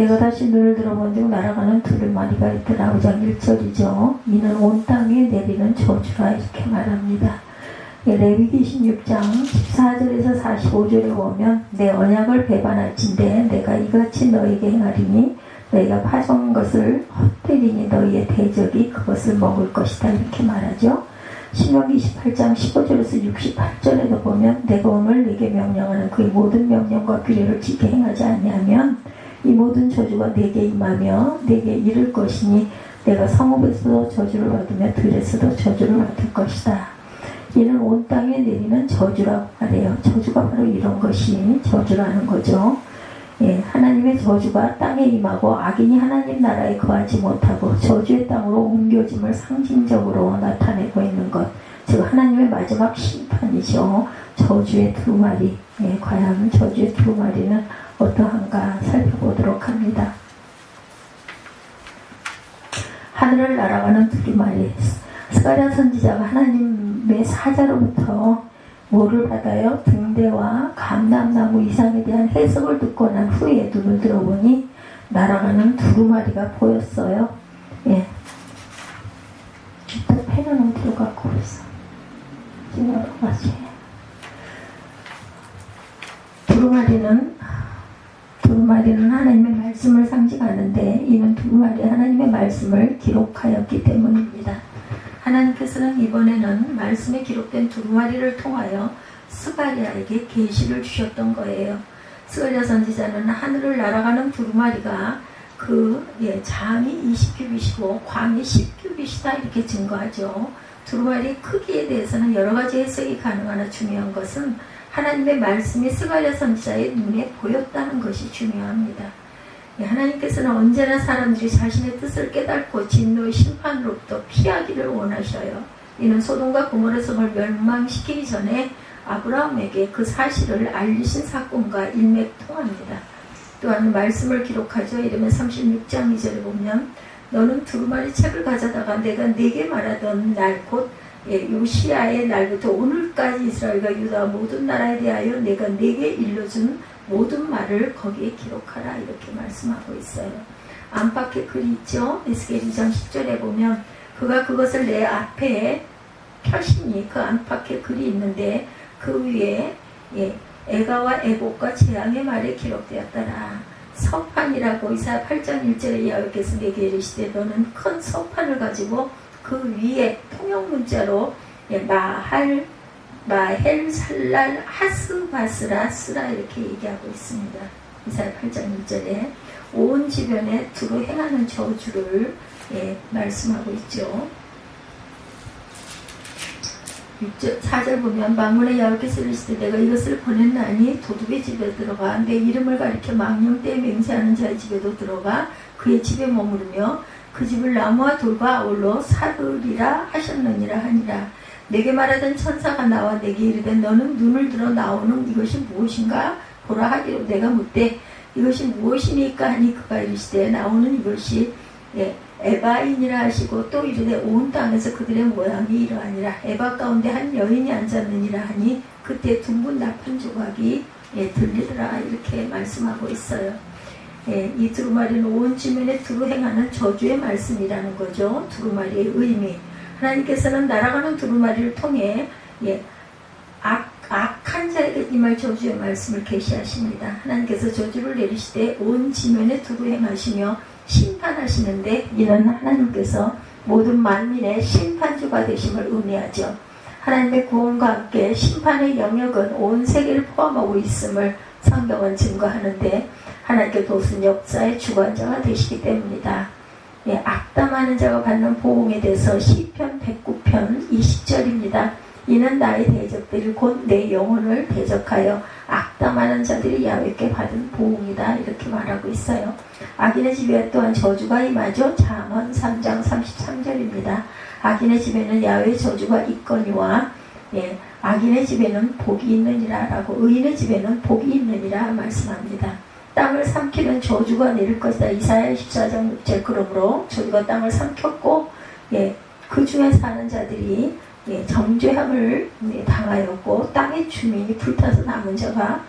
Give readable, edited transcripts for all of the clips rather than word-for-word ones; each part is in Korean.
내가 다시 눈을 들어본 중 날아가는 두루마리가 있더라. 5장 1절이죠. 이는 온 땅에 내리는 저주라 이렇게 말합니다. 레위기 16장 14절에서 45절에 보면 내 언약을 배반할진대 내가 이같이 너에게 행하리니 너희가 파종한 것을 헛되리니 너희의 대적이 그것을 먹을 것이다 이렇게 말하죠. 신명기 28장 15절에서 68절에도 보면 내가 오늘 네게 명령하는 그의 모든 명령과 규례를 지켜 행하지 아니하면 이 모든 저주가 네게 임하며 네게 이를 것이니 내가 성읍에서도 저주를 받으며 들에서도 저주를 받을 것이다. 이는 온 땅에 내리는 저주라고 말해요. 저주가 바로 이런 것이 저주라는 거죠. 하나님의 저주가 땅에 임하고 악인이 하나님 나라에 거하지 못하고 저주의 땅으로 옮겨짐을 상징적으로 나타내고 있는 것, 즉 하나님의 마지막 심판이죠. 저주의 두루마리. 과연 저주의 두루마리는 어떠한가 살펴보도록 합니다. 하늘을 날아가는 두루마리. 스가랴 선지자가 하나님의 사자로부터 뭐를 받아요? 등대와 감람나무 이상에 대한 해석을 듣고 난 후에 눈을 들어보니 날아가는 두루마리가 보였어요. 일단 펜은 어디로 갖고 있어? 지금 맞지? 두루마리는 하나님의 말씀을 상징하는데 이는 두루마리 하나님의 말씀을 기록하였기 때문입니다. 하나님께서는 이번에는 말씀에 기록된 두루마리를 통하여 스가랴에게 계시를 주셨던 거예요. 스가랴 선지자는 하늘을 날아가는 두루마리가 장이 20규빗이고 광이 10규빗이다 이렇게 증거하죠. 두루마리 크기에 대해서는 여러 가지 해석이 가능하나 중요한 것은 하나님의 말씀이 스가랴 선지자의 눈에 보였다는 것이 중요합니다. 하나님께서는 언제나 사람들이 자신의 뜻을 깨닫고 진노의 심판으로부터 피하기를 원하셔요. 이는 소돔과 고모라 성을 멸망시키기 전에 아브라함에게 그 사실을 알리신 사건과 일맥통합니다. 또한 말씀을 기록하죠. 이러면 36장 2절에 보면 너는 두루마리 책을 가져다가 내가 네게 말하던 날 곧 요시야의 날부터 오늘까지 이스라엘과 유다 모든 나라에 대하여 내가 네게 일러준 모든 말을 거기에 기록하라 이렇게 말씀하고 있어요. 안팎에 글이 있죠. 에스겔 2장 10절에 보면 그가 그것을 내 앞에 펴시니 그 안팎에 글이 있는데 그 위에 애가와 애복과 재앙의 말이 기록되었더라. 서판이라고 이사야 8장 1절에 야훼께서 내게 이르시되 너는 큰 서판을 가지고 그 위에 통용문자로 마헬 살랄 하스바스라 쓰라 이렇게 얘기하고 있습니다. 이사야 8장 1절에 온 주변에 두루 행하는 저주를 말씀하고 있죠. 4절 보면 만군의 여호와께서 이르시되 내가 이것을 보냈나니 도둑의 집에 들어가 내 이름을 가리켜 망령되에 맹세하는 자의 집에도 들어가 그의 집에 머무르며 그 집을 나무와 돌과 아울러 사르리라 하셨느니라 하니라. 내게 말하던 천사가 나와 내게 이르되 너는 눈을 들어 나오는 이것이 무엇인가 보라 하기로 내가 묻되 이것이 무엇이니까 하니 그가 이르시되 나오는 이것이 에바인이라 하시고 또 이르되 온 땅에서 그들의 모양이 이러하니라. 에바 가운데 한 여인이 앉았느니라 하니 그때 둥근 나쁜 조각이 들리더라 이렇게 말씀하고 있어요. 이 두루마리는 온 지면에 두루 행하는 저주의 말씀이라는 거죠. 두루마리의 의미. 하나님께서는 날아가는 두루마리를 통해 악한 자에게 임할 저주의 말씀을 계시하십니다. 하나님께서 저주를 내리시되 온 지면에 두루 행하시며 심판하시는데 이는 하나님께서 모든 만민의 심판주가 되심을 의미하죠. 하나님의 구원과 함께 심판의 영역은 온 세계를 포함하고 있음을 성경은 증거하는데 하나님께 도우신 역사의 주관자가 되시기 때문이다. 악담하는 자가 받는 보응에 대해서 시편 109편 20절입니다. 이는 나의 대적들이 곧 내 영혼을 대적하여 악담하는 자들이 야훼께 받은 보응이다 이렇게 말하고 있어요. 악인의 집에 또한 저주가 임하죠. 잠언 3장 33절입니다. 악인의 집에는 야훼의 저주가 있거니와 악인의 집에는 복이 있느니라 라고 의인의 집에는 복이 있느니라 말씀합니다. 땅을 삼키는 저주가 내릴 것이다. 이사야 14장 6절. 그러므로 저주가 땅을 삼켰고 그 중에 사는 자들이 정죄함을 당하였고 땅의 주민이 불타서 남은 자가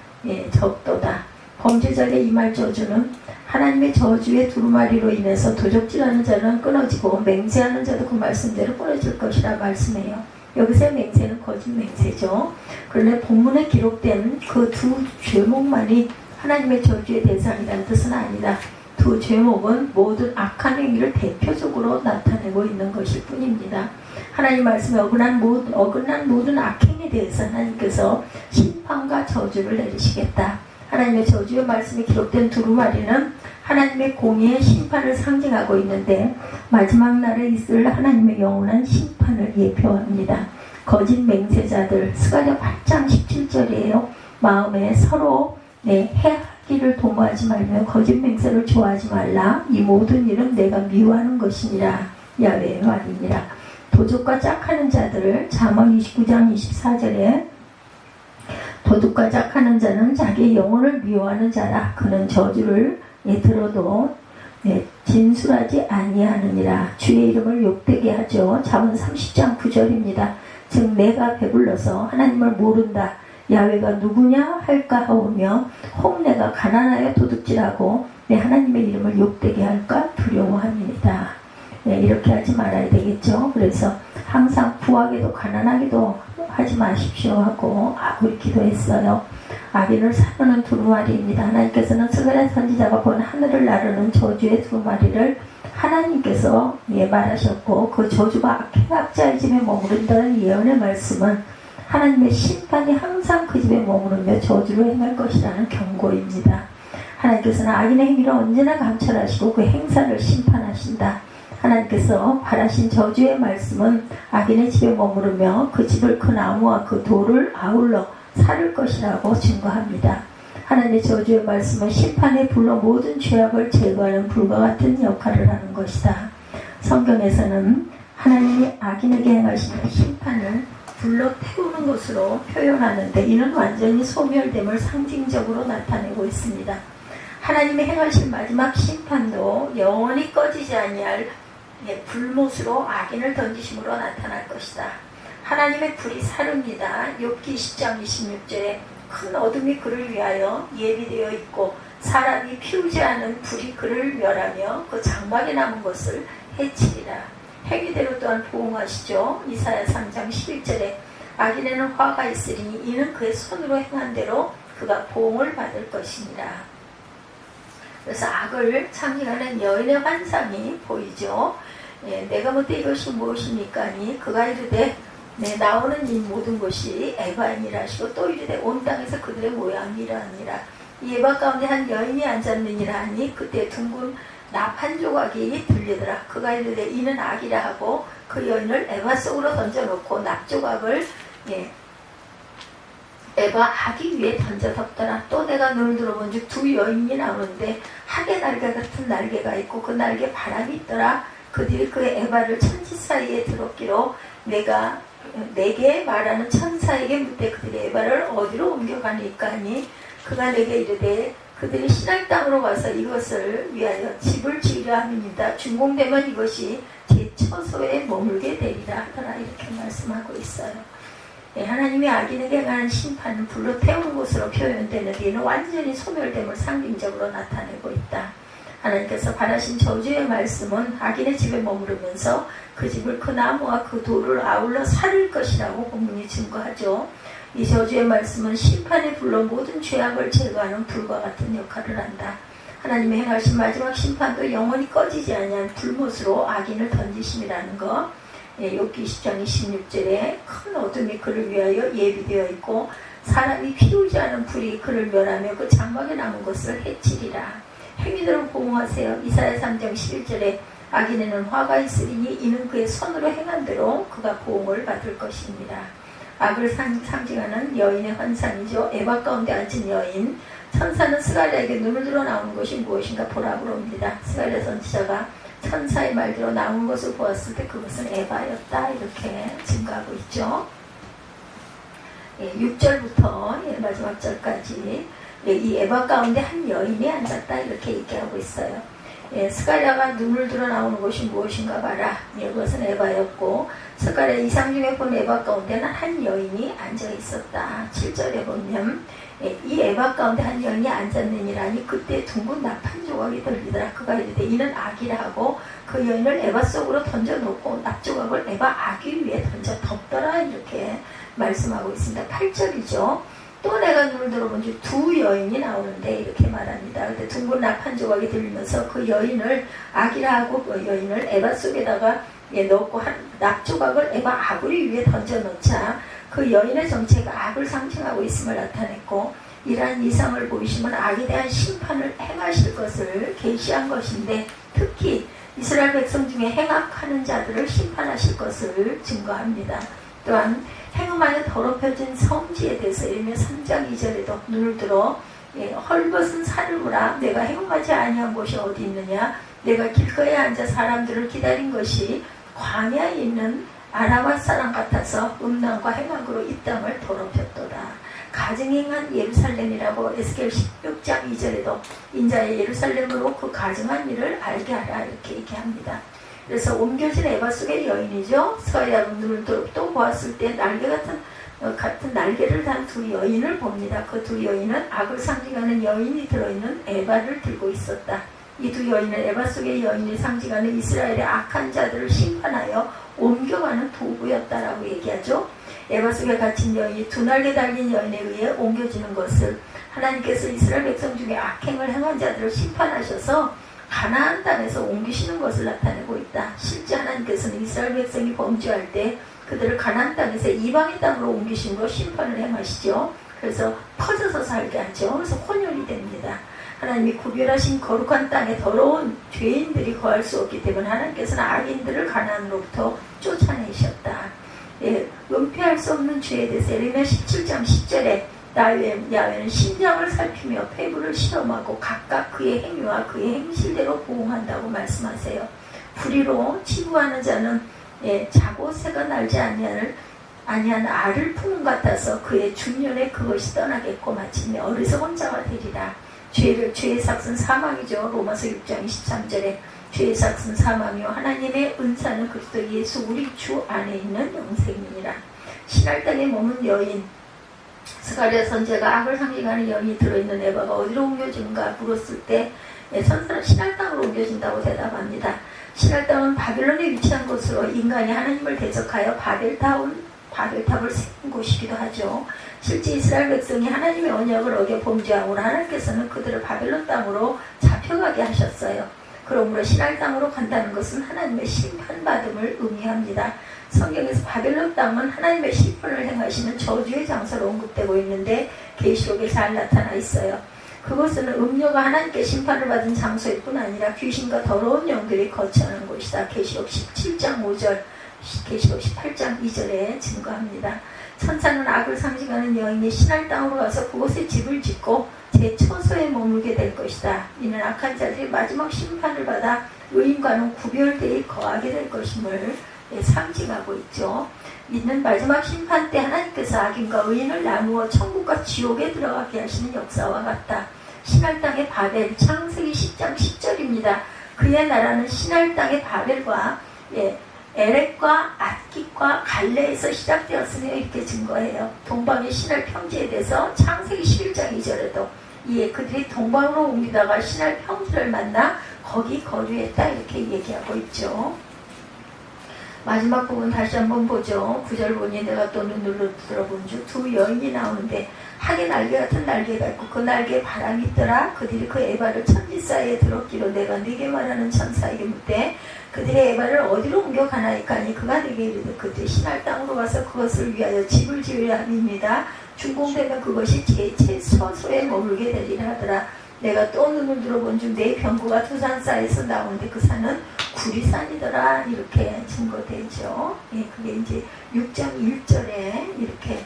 적도다. 범죄자에게 임할 저주는 하나님의 저주의 두루마리로 인해서 도적질하는 자는 끊어지고 맹세하는 자도 그 말씀대로 끊어질 것이라 말씀해요. 여기서의 맹세는 거짓 맹세죠. 그런데 본문에 기록된 그 두 죄목만이 하나님의 저주의 대상이라는 뜻은 아니다. 두 죄목은 모든 악한 행위를 대표적으로 나타내고 있는 것일 뿐입니다. 하나님 말씀에 어긋난 모든 악행에 대해서 하나님께서 심판과 저주를 내리시겠다. 하나님의 저주의 말씀이 기록된 두루마리는 하나님의 공의의 심판을 상징하고 있는데 마지막 날에 있을 하나님의 영원한 심판을 예표합니다. 거짓 맹세자들, 스가랴 8장 17절이에요. 마음에 서로 해하기를 도모하지 말며 거짓 맹세를 좋아하지 말라. 이 모든 일은 내가 미워하는 것이니라. 야훼의 말이니라. 도둑과 짝하는 자들을 잠언 29장 24절에 도둑과 짝하는 자는 자기의 영혼을 미워하는 자라. 그는 저주를 들어도 진술하지 아니하느니라. 주의 이름을 욕되게 하죠. 잠언 30장 9절입니다. 즉 내가 배불러서 하나님을 모른다. 야훼가 누구냐 할까 하오며 혹 내가 가난하여 도둑질하고 내 하나님의 이름을 욕되게 할까 두려워함이니이다. 이렇게 하지 말아야 되겠죠. 그래서 항상 부하게도 가난하게도 하지 마십시오 하고 우리 기도했어요. 악인을 사르는 두루마리입니다. 하나님께서는 스가랴 선지자가 본 하늘을 나르는 저주의 두루마리를 하나님께서 말하셨고 그 저주가 악자의 집에 머무른다는 예언의 말씀은 하나님의 심판이 항상 그 집에 머무르며 저주로 행할 것이라는 경고입니다. 하나님께서는 악인의 행위를 언제나 감찰하시고 그 행사를 심판하신다. 하나님께서 바라신 저주의 말씀은 악인의 집에 머무르며 그 집을 그 나무와 그 돌을 아울러 살을 것이라고 증거합니다. 하나님의 저주의 말씀은 심판의 불로 모든 죄악을 제거하는 불과 같은 역할을 하는 것이다. 성경에서는 하나님이 악인에게 행하시는 심판을 불로 태우는 것으로 표현하는데 이는 완전히 소멸됨을 상징적으로 나타내고 있습니다. 하나님의 행하실 마지막 심판도 영원히 꺼지지 아니할 불못으로 악인을 던지심으로 나타날 것이다. 하나님의 불이 사릅니다. 욥기 10장 26절에 큰 어둠이 그를 위하여 예비되어 있고 사람이 피우지 않은 불이 그를 멸하며 그 장막에 남은 것을 해치리라. 행위대로 또한 보응하시죠. 이사야 3장 11절에 악인에는 화가 있으리니 이는 그의 손으로 행한 대로 그가 보응을 받을 것이니라. 그래서 악을 상징하는 여인의 환상이 보이죠. 내가 못해 이것이 무엇입니까? 니 그가 이르되 나오는 이 모든 것이 에바이니라 하시고 또 이르되 온 땅에서 그들의 모양이라 하니라. 이 에바 가운데 한 여인이 앉았느니라 하니 그때 둥근 납 한 조각이 들리더라. 그가 이르되 이는 악이라 하고 그 여인을 에바 속으로 던져놓고 납 조각을 에바 아기 위에 던져 덮더라. 또 내가 눈을 들어본 즉 두 여인이 나오는데 학의 날개 같은 날개가 있고 그 날개에 바람이 있더라. 그들이 그 에바를 천지 사이에 들었기로 내가 내게 말하는 천사에게 묻되 그들의 에바를 어디로 옮겨가니까 하니 그가 내게 이르되 그들이 신할 땅으로 가서 이것을 위하여 집을 지으려 함이니이다. 준공되면 이것이 제 처소에 머물게 되리라 하더라. 이렇게 말씀하고 있어요. 하나님이 악인에게 행하는 심판은 불로 태우는 것으로 표현되는데 이는 완전히 소멸됨을 상징적으로 나타내고 있다. 하나님께서 바라신 저주의 말씀은 악인의 집에 머무르면서 그 집을 그 나무와 그 돌을 아울러 살릴 것이라고 본문이 증거하죠. 이 저주의 말씀은 심판의 불로 모든 죄악을 제거하는 불과 같은 역할을 한다. 하나님의 행하신 마지막 심판도 영원히 꺼지지 아니한 불못으로 악인을 던지심이라는 것. 욥기 20장 26절에 큰 어둠이 그를 위하여 예비되어 있고 사람이 피우지 않은 불이 그를 멸하며 그 장막에 남은 것을 해치리라. 행위대로 보응하세요. 이사야 3장 11절에 악인에는 화가 있으리니 이는 그의 손으로 행한 대로 그가 보응을 받을 것입니다. 악을 상징하는 여인의 환상이죠. 에바 가운데 앉은 여인. 천사는 스가랴에게 눈을 들어 나오는 것이 무엇인가 보라고 합니다. 스가랴 선지자가 천사의 말대로 나온 것을 보았을 때 그것은 에바였다. 이렇게 증거하고 있죠. 6절부터 마지막 절까지 이 에바 가운데 한 여인이 앉았다. 이렇게 얘기하고 있어요. 스가랴가 눈을 들어 나오는 것이 무엇인가 봐라. 그것은 에바였고 스가랴 이상 중에 본 에바 가운데는 한 여인이 앉아 있었다. 7절에 보면 이 에바 가운데 한 여인이 앉았느니라니 그때 둥근 납판 조각이 들리더라. 그가 이르되 이는 악이라 하고 그 여인을 에바 속으로 던져놓고 납조각을 에바 아기 위에 던져 덮더라. 이렇게 말씀하고 있습니다. 8절이죠. 또 내가 눈을 들어본 줄 두 여인이 나오는데 이렇게 말합니다. 그때 둥근 납판 조각이 들리면서 그 여인을 악이라 하고 그 여인을 에바 속에다가 넣고 한 납조각을 에바 아구리 위에 던져놓자 그 여인의 정체가 악을 상징하고 있음을 나타냈고 이러한 이상을 보이시면 악에 대한 심판을 행하실 것을 계시한 것인데 특히 이스라엘 백성 중에 행악하는 자들을 심판하실 것을 증거합니다. 또한 행음하여 더럽혀진 성지에 대해서 이르며 3장 2절에도 눈을 들어 헐벗은 산을 보라. 내가 행음하지 아니한 곳이 어디 있느냐. 내가 길거리에 앉아 사람들을 기다린 것이 광야에 있는 아라바 사람 같아서 음란과 행악으로 이 땅을 더럽혔도다. 가증행한 예루살렘이라고 에스겔 16장 2절에도 인자의 예루살렘으로 그 가증한 일을 알게 하라 이렇게 얘기합니다. 그래서 옮겨진 에바 속의 여인이죠. 스가랴 눈을 또 보았을 때 날개 같은 날개를 단 두 여인을 봅니다. 그 두 여인은 악을 상징하는 여인이 들어있는 에바를 들고 있었다. 이 두 여인은 에바 속의 여인이 상징하는 이스라엘의 악한 자들을 심판하여 옮겨가는 도구였다라고 얘기하죠. 에바 속에 갇힌 여인이 두 날개 달린 여인에 의해 옮겨지는 것을 하나님께서 이스라엘 백성 중에 악행을 행한 자들을 심판하셔서 가나안 땅에서 옮기시는 것을 나타내고 있다. 실제 하나님께서는 이스라엘 백성이 범죄할 때 그들을 가나안 땅에서 이방의 땅으로 옮기심으로 심판을 행하시죠. 그래서 퍼져서 살게 하죠. 그래서 혼혈이 됩니다. 하나님이 구별하신 거룩한 땅에 더러운 죄인들이 거할 수 없기 때문에 하나님께서는 악인들을 가나안으로부터 쫓아내셨다. 은폐할 수 없는 죄에 대해서 예레미야 17장 10절에 야훼는 심장을 살피며 폐부를 실험하고 각각 그의 행위와 그의 행실대로 보응한다고 말씀하세요. 불의로 치부하는 자는 자고 새가 날지 아니한 알을 품은 같아서 그의 중년에 그것이 떠나겠고 마침내 어리석은 자가 되리라. 죄의 삭은 사망이죠. 로마서 6장 23절에 죄의 삭은 사망이요 하나님의 은사는 그리스도 예수 우리 주 안에 있는 영생이니라. 신할 땅에 머문 여인 스가랴 선지자가 악을 상징하는 여인이 들어있는 에바가 어디로 옮겨지는가 물었을 때 선사는 신할 땅으로 옮겨진다고 대답합니다. 신할 땅은 바벨론에 위치한 곳으로 인간이 하나님을 대적하여 바벨탑을 세운 곳이기도 하죠. 실제 이스라엘 백성이 하나님의 언약을 어겨 범죄하고 하나님께서는 그들을 바벨론 땅으로 잡혀가게 하셨어요. 그러므로 신할 땅으로 간다는 것은 하나님의 심판받음을 의미합니다. 성경에서 바벨론 땅은 하나님의 심판을 행하시는 저주의 장소로 언급되고 있는데 계시록에 잘 나타나 있어요. 그것은 음녀가 하나님께 심판을 받은 장소일 뿐 아니라 귀신과 더러운 영들이 거처하는 곳이다. 계시록 17장 5절, 계시록 18장 2절에 증거합니다. 천사는 악을 상징하는 여인이 신할 땅으로 가서 그곳에 집을 짓고 제 처소에 머물게 될 것이다. 이는 악한 자들이 마지막 심판을 받아 의인과는 구별되어 거하게 될 것임을 상징하고 있죠. 이는 마지막 심판 때 하나님께서 악인과 의인을 나누어 천국과 지옥에 들어가게 하시는 역사와 같다. 신할 땅의 바벨, 창세기 10장 10절입니다. 그의 나라는 신할 땅의 바벨과 에렉과 앗깃과 갈레에서 시작되었으며 이렇게 증거해요. 동방의 신할 평지에 대해서 창세기 11장 2절에도 이에 그들이 동방으로 옮기다가 신할 평지를 만나 거기 거류했다 이렇게 얘기하고 있죠. 마지막 부분 다시 한번 보죠. 9절 보니 내가 또 눈으로 들어본 주 두 여인이 나오는데 하게 날개 같은 날개가 있고 그 날개에 바람이 있더라. 그들이 그 에바를 천지 사이에 들었기로 내가 네게 말하는 천사에게 묻되 그들의 에바를 어디로 옮겨가나이까 하니 그가 네게 이르되 그들이 신할 땅으로 가서 그것을 위하여 집을 지으려 함입니다. 준공되면 그것이 제 처소에 머물게 되리라 하더라. 내가 또 눈을 들어본 중 내 병구가 두 산 사이에서 나오는데 그 산은 구리산이더라. 이렇게 증거되죠. 그게 이제 6장 1절에 이렇게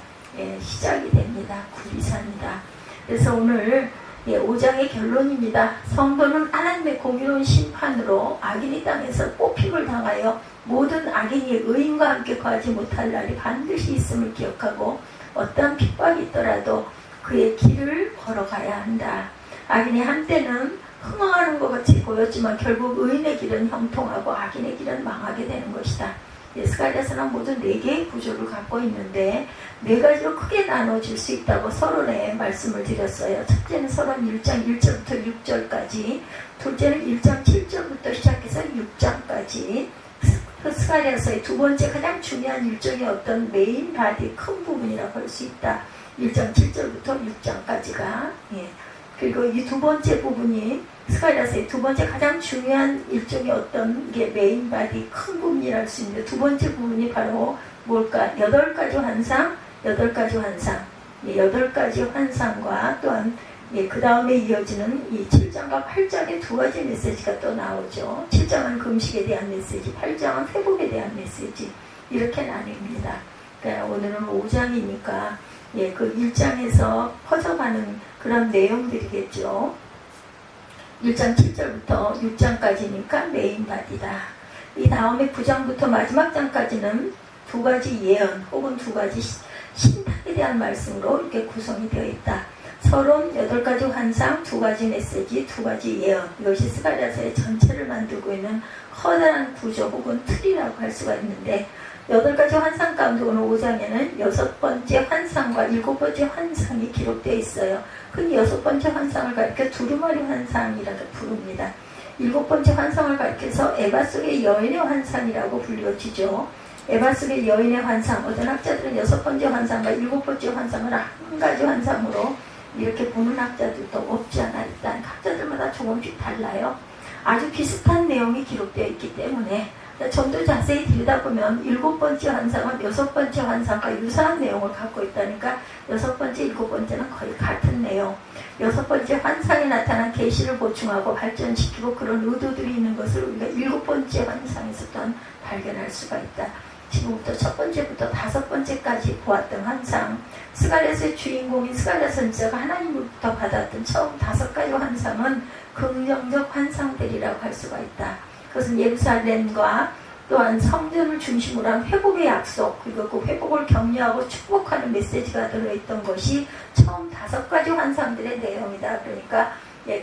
시작이 됩니다. 구리산이다. 그래서 오늘 5장의 결론입니다. 성도는 하나님의 공의로운 심판으로 악인이 땅에서 뽑힘을 당하여 모든 악인이 의인과 함께 거하지 못할 날이 반드시 있음을 기억하고 어떠한 핍박이 있더라도 그의 길을 걸어가야 한다. 악인이 한때는 흥황하는 것 같이 보였지만 결국 의인의 길은 형통하고 악인의 길은 망하게 되는 것이다. 스가랴서는 모두 4개의 구조를 갖고 있는데 4가지로 크게 나눠질 수 있다고 서론에 말씀을 드렸어요. 첫째는 서론 1장 1절부터 6절까지, 둘째는 1장 7절부터 시작해서 6장까지, 스가랴서의 두 번째 가장 중요한 일정의 어떤 메인 바디 큰 부분이라고 할 수 있다. 1장 7절부터 6장까지가. 그리고 이 두 번째 부분이 스가랴서의 두 번째 가장 중요한 일정의 어떤 게 메인 바디 큰 부분이라 할 수 있는데, 두 번째 부분이 바로 뭘까? 8가지 환상, 8가지 환상. 8가지 환상과 또한 그 다음에 이어지는 이 7장과 8장의 2가지 메시지가 또 나오죠. 7장은 금식에 대한 메시지, 8장은 회복에 대한 메시지. 이렇게 나뉩니다. 그러니까 오늘은 5장이니까 그 1장에서 퍼져가는 그런 내용들이겠죠. 1장 7절부터 6장까지니까 메인 바디다. 이 다음에 9장부터 마지막 장까지는 2가지 예언 혹은 2가지 신탁에 대한 말씀으로 이렇게 구성이 되어 있다. 서론 8가지 환상, 2가지 메시지, 2가지 예언. 이것이 스가랴서의 전체를 만들고 있는 커다란 구조 혹은 틀이라고 할 수가 있는데, 8가지 환상 가운데 오늘 5장에는 6번째 환상과 7번째 환상이 기록되어 있어요. 흔히 6번째 환상을 가리켜 두루마리 환상이라고 부릅니다. 7번째 환상을 가리켜서 에바 속의 여인의 환상이라고 불려지죠. 에바 속의 여인의 환상, 어떤 학자들은 6번째 환상과 7번째 환상을 한 가지 환상으로 이렇게 보는 학자들도 없지 않아 있다. 학자들마다 조금씩 달라요. 아주 비슷한 내용이 기록되어 있기 때문에 좀 더 자세히 들여다보면 7번째 환상은 6번째 환상과 유사한 내용을 갖고 있다니까 6번째, 7번째는 거의 같은 내용. 6번째 환상에 나타난 계시를 보충하고 발전시키고 그런 의도들이 있는 것을 우리가 7번째 환상에서 또한 발견할 수가 있다. 지금부터 첫 번째부터 5번째까지 보았던 환상, 스가랴서의 주인공인 스가랴 선지자가 하나님으로부터 받았던 처음 5가지 환상은 긍정적 환상들이라고 할 수가 있다. 그것은 예루살렘과 또한 성전을 중심으로 한 회복의 약속, 그리고 그 회복을 격려하고 축복하는 메시지가 들어있던 것이 처음 5가지 환상들의 내용이다. 그러니까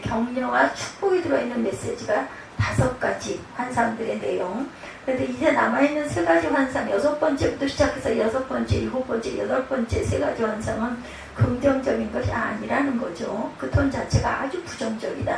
격려와 축복이 들어있는 메시지가 5가지 환상들의 내용. 그런데 이제 남아있는 3가지 환상, 6번째부터 시작해서 6번째, 7번째, 8번째 3가지 환상은 긍정적인 것이 아니라는 거죠. 그 톤 자체가 아주 부정적이다.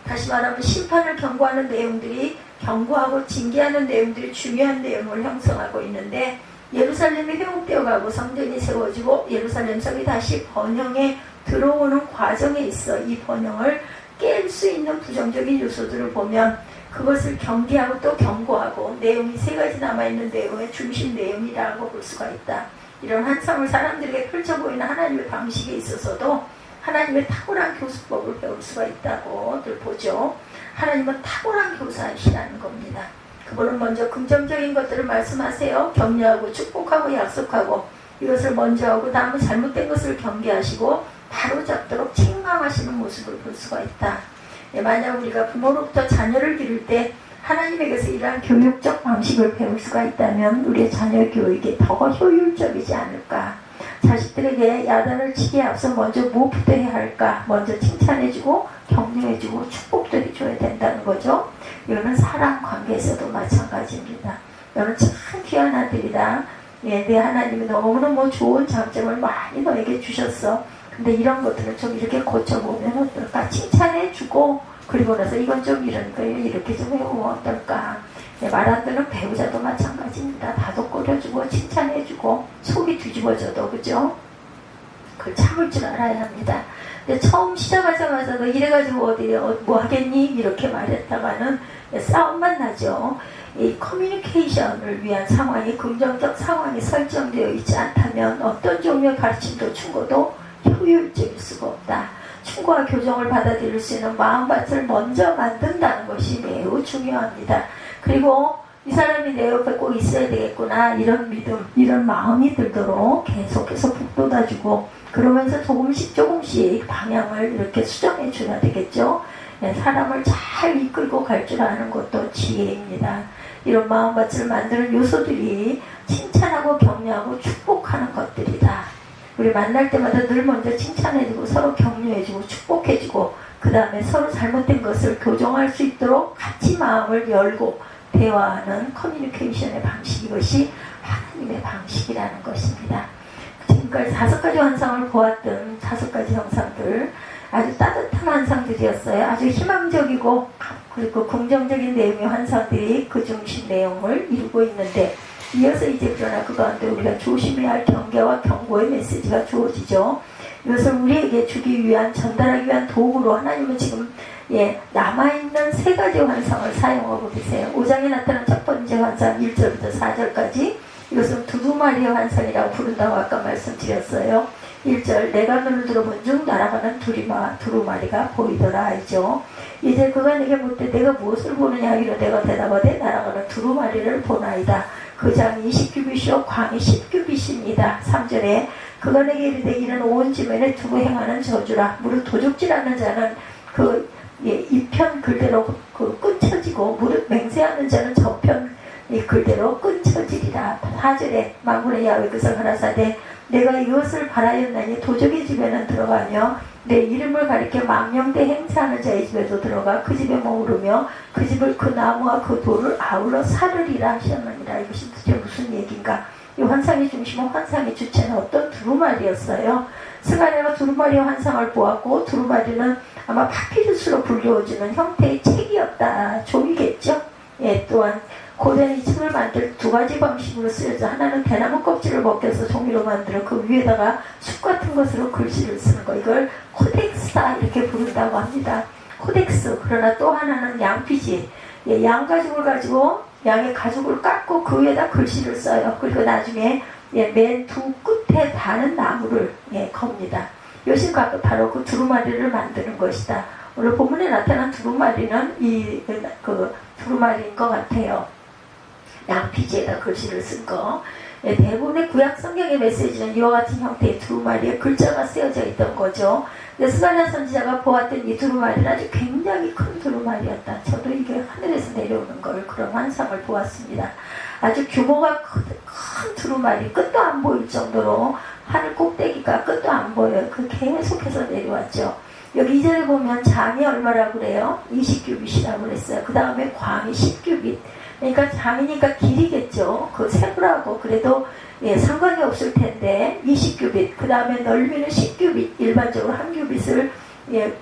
다시 말하면 심판을 경고하는 내용들이, 경고하고 징계하는 내용들이 중요한 내용을 형성하고 있는데, 예루살렘이 회복되어 가고 성전이 세워지고 예루살렘 성이 다시 번영에 들어오는 과정에 있어 이 번영을 깰 수 있는 부정적인 요소들을 보면 그것을 경계하고 또 경고하고 내용이 3가지 남아있는 내용의 중심 내용이라고 볼 수가 있다. 이런 환상을 사람들에게 펼쳐보이는 하나님의 방식에 있어서도 하나님의 탁월한 교수법을 배울 수가 있다고들 보죠. 하나님은 탁월한 교사이시라는 겁니다. 그분은 먼저 긍정적인 것들을 말씀하세요. 격려하고 축복하고 약속하고 이것을 먼저 하고 다음에 잘못된 것을 경계하시고 바로잡도록 책망하시는 모습을 볼 수가 있다. 만약 우리가 부모로부터 자녀를 기를 때 하나님에게서 이러한 교육적 방식을 배울 수가 있다면 우리의 자녀 교육이 더 효율적이지 않을까. 자식들에게 야단을 치기에 앞서 먼저 무엇부터 해야 할까? 먼저 칭찬해주고 격려해주고 축복도 해줘야 된다는 거죠. 이거는 사람 관계에서도 마찬가지입니다. 너는 참 귀한 아들이다. 내 하나님이 너무너무 좋은 장점을 많이 너에게 주셨어. 근데 이런 것들을 좀 이렇게 고쳐보면 어떨까? 칭찬해주고 그리고 나서 이건 좀 이런 거예요. 이렇게 좀 해보면 어떨까? 말 안 듣는 배우자도 마찬가지입니다. 다독거려주고 칭찬해주고 속이 뒤집어져도 그죠? 그걸 참을 줄 알아야 합니다. 근데 처음 시작하자마자 너 이래가지고 어디 뭐 하겠니? 이렇게 말했다가는 싸움만 나죠. 이 커뮤니케이션을 위한 상황이 긍정적 상황이 설정되어 있지 않다면 어떤 종류의 가르침도 충고도 효율적일 수가 없다. 충고와 교정을 받아들일 수 있는 마음밭을 먼저 만든다는 것이 매우 중요합니다. 그리고 이 사람이 내 옆에 꼭 있어야 되겠구나 이런 믿음, 이런 마음이 들도록 계속해서 북돋아주고 그러면서 조금씩 방향을 이렇게 수정해 줘야 되겠죠. 사람을 잘 이끌고 갈 줄 아는 것도 지혜입니다. 이런 마음밭을 만드는 요소들이 칭찬하고 격려하고 축복하는 것들이다. 우리 만날 때마다 늘 먼저 칭찬해주고 서로 격려해주고 축복해주고 그 다음에 서로 잘못된 것을 교정할 수 있도록 같이 마음을 열고 대화하는 커뮤니케이션의 방식, 이것이 하나님의 방식이라는 것입니다. 지금까지 5가지 환상을 보았던 5가지 형상들, 아주 따뜻한 환상들이었어요. 아주 희망적이고 그리고 긍정적인 내용의 환상들이 그 중심 내용을 이루고 있는데, 이어서 이제 그러나 그 가운데 우리가 조심해야 할 경계와 경고의 메시지가 주어지죠. 이것을 우리에게 주기 위한, 전달하기 위한 도구로 하나님은 지금 남아있는 3가지 환상을 사용하고 계세요. 5장에 나타난 첫 번째 환상 1절부터 4절까지, 이것은 두루마리의 환상이라고 부른다고 아까 말씀드렸어요. 1절, 내가 눈을 들어본 중 날아가는 두루마리가 보이더라 하죠. 이제 그가 내게 묻되 내가 무엇을 보느냐 하기로 내가 대답하되 나아가는 두루마리를 보나이다. 그 장이 20규빗이요 광이 10규빗입니다. 3절에 그가 내게 이르되 이는 온 지면에 두고 행하는 저주라. 무릇 도적질하는 자는 그 이편 글대로 끊쳐지고 무릇 맹세하는 자는 저편 글대로 끊쳐지리라. 4절에 만군의 야훼께서 가라사대 내가 이것을 바라였나니 도적의 집에는 들어가며 내 이름을 가리켜 망령되 행사하는 자의 집에도 들어가 그 집에 머무르며 그 집을 그 나무와 그 돌을 아울러 사르리라 하셨느니라. 이것이 도대체 무슨 얘기인가? 이 환상의 중심은, 환상의 주체는 어떤 두루마리였어요. 스가랴가 두루마리의 환상을 보았고, 두루마리는 아마 파피루스로 불려오지는 형태의 책이었다. 종이겠죠. 또한 고대는 이 책을 만들 2가지 방식으로 쓰여져, 하나는 대나무 껍질을 벗겨서 종이로 만들어 그 위에다가 숲 같은 것으로 글씨를 쓰는 거, 이걸 코덱스다 이렇게 부른다고 합니다. 코덱스. 그러나 또 하나는 양피지, 양 가죽을 가지고 양의 가죽을 깎고 그 위에다 글씨를 써요. 그리고 나중에 맨 두 끝에 다는 나무를 겁니다. 이것이 바로 그 두루마리를 만드는 것이다. 오늘 본문에 나타난 두루마리는 그 두루마리인 것 같아요. 양피지에다 글씨를 쓴 거. 대부분의 구약 성경의 메시지는 이와 같은 형태의 두루마리에 글자가 쓰여져 있던 거죠. 스가랴 선지자가 보았던 이 두루마리는 아주 굉장히 큰 두루마리였다. 저도 이게 하늘에서 내려오는 걸, 그런 환상을 보았습니다. 아주 규모가 큰 두루마리, 끝도 안 보일 정도로 하늘 꼭대기가 끝도 안 보여요. 그 계속해서 내려왔죠. 여기 2절에 보면 장이 얼마라고 그래요? 20규빗이라고 그랬어요. 그 다음에 광이 10규빗. 그러니까 장이니까 길이겠죠. 그 세부라고 그래도 상관이 없을 텐데 20규빗, 그 다음에 넓이는 10규빗. 일반적으로 한 규빗을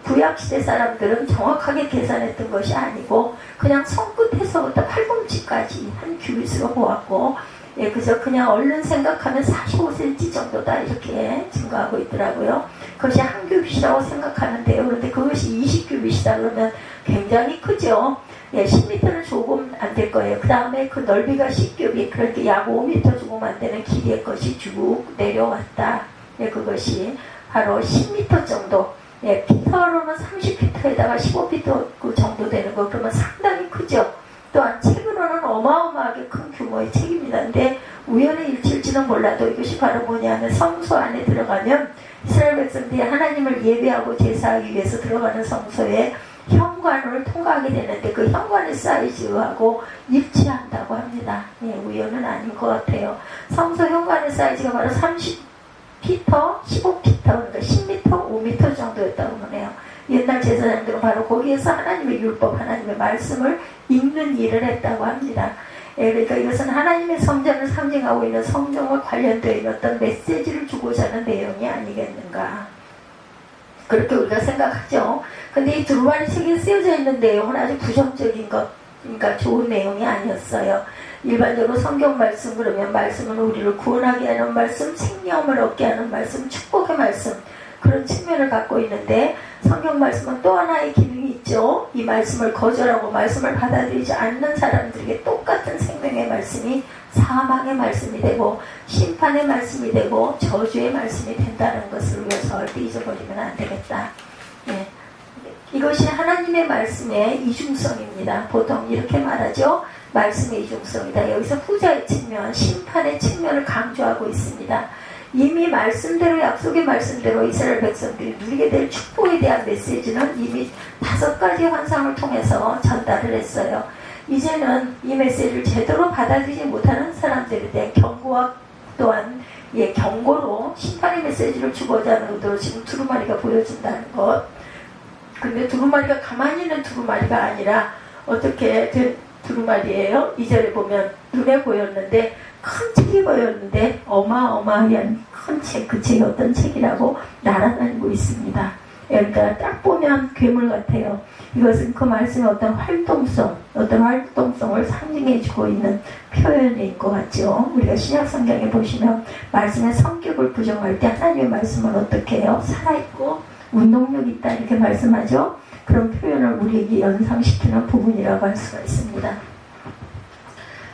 구약시대 사람들은 정확하게 계산했던 것이 아니고 그냥 손끝에서부터 팔꿈치까지 한 규빗으로 보았고, 그래서 그냥 얼른 생각하면 45cm 정도다 이렇게 증가하고 있더라고요. 그것이 한 규빗이라고 생각하는데요. 그런데 그것이 20규빗이다 그러면 굉장히 크죠. 10m는 조금 안 될 거예요. 그 다음에 그 넓이가 10규빗, 그렇게 약 5m 조금 안 되는 길이의 것이 쭉 내려왔다. 그것이 바로 10m 정도. 피터로는 30피터에다가 15피터 그 정도 되는 거, 그러면 상당히 크죠. 또한 책으로는 어마어마하게 큰 규모의 책입니다. 근데 우연의 일치일지는 몰라도 이것이 바로 뭐냐면, 성소 안에 들어가면 이스라엘 백성들이 하나님을 예배하고 제사하기 위해서 들어가는 성소에 현관을 통과하게 되는데 그 현관의 사이즈하고 일치한다고 합니다. 우연은 아닌 것 같아요. 성소 현관의 사이즈가 바로 30피터, 15피터, 그러니까 10m, 5m 정도였다고 하네요. 옛날 제사장들은 바로 거기에서 하나님의 율법, 하나님의 말씀을 읽는 일을 했다고 합니다. 그러니까 이것은 하나님의 성전을 상징하고 있는 성전과 관련되어 있는 어떤 메시지를 주고자 하는 내용이 아니겠는가, 그렇게 우리가 생각하죠. 근데 이 두루마리 책에 쓰여져 있는 내용은 아주 부정적인 것, 그러니까 좋은 내용이 아니었어요. 일반적으로 성경 말씀 그러면 말씀은 우리를 구원하게 하는 말씀, 생명을 얻게 하는 말씀, 축복의 말씀, 그런 측면을 갖고 있는데, 성경 말씀은 또 하나의 기능이 있죠. 이 말씀을 거절하고 말씀을 받아들이지 않는 사람들에게 똑같은 생명의 말씀이 사망의 말씀이 되고 심판의 말씀이 되고 저주의 말씀이 된다는 것을 우리가 절대 잊어버리면 안 되겠다. 이것이 하나님의 말씀의 이중성입니다. 보통 이렇게 말하죠. 말씀의 이중성이다. 여기서 후자의 측면, 심판의 측면을 강조하고 있습니다. 이미 말씀대로, 약속의 말씀대로 이스라엘 백성들이 누리게 될 축복에 대한 메시지는 이미 5가지 환상을 통해서 전달을 했어요. 이제는 이 메시지를 제대로 받아들이지 못하는 사람들에 대한 경고와 또한 경고로 심판의 메시지를 주고자 하는 의도로 지금 두루마리가 보여준다는 것, 근데 두루마리가 가만히 있는 두루마리가 아니라 어떻게 된 두루마리예요? 2절에 보면 눈에 보였는데 큰 책이 보였는데 어마어마한 큰 책, 그 책이 어떤 책이라고 날아다니고 있습니다. 그러니까 딱 보면 괴물 같아요. 이것은 그 말씀의 어떤 활동성을 상징해주고 있는 표현인 것 같죠. 우리가 신약 성경에 보시면 말씀의 성격을 부정할 때 하나님의 말씀은 어떻게 해요? 살아있고 운동력이 있다 이렇게 말씀하죠. 그런 표현을 우리에게 연상시키는 부분이라고 할 수가 있습니다.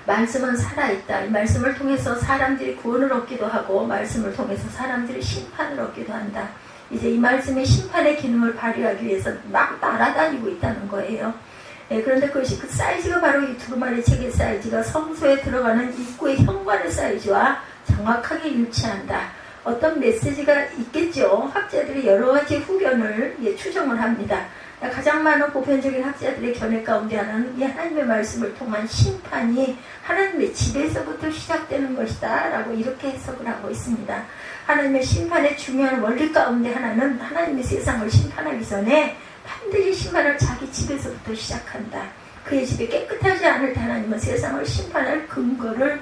말씀은 살아있다. 이 말씀을 통해서 사람들이 구원을 얻기도 하고 말씀을 통해서 사람들이 심판을 얻기도 한다. 이제 이 말씀이 심판의 기능을 발휘하기 위해서 막 날아다니고 있다는 거예요. 그런데 그것이 그 사이즈가 바로 이 두루마리 책의 사이즈가 성소에 들어가는 입구의 현관의 사이즈와 정확하게 일치한다. 어떤 메시지가 있겠죠. 학자들이 여러 가지 후견을 추정을 합니다. 가장 많은 보편적인 학자들의 견해 가운데 하나는 이 하나님의 말씀을 통한 심판이 하나님의 집에서부터 시작되는 것이다 라고 이렇게 해석을 하고 있습니다. 하나님의 심판의 중요한 원리 가운데 하나는 하나님의 세상을 심판하기 전에 반드시 심판을 자기 집에서부터 시작한다. 그의 집이 깨끗하지 않을 때 하나님은 세상을 심판할 근거를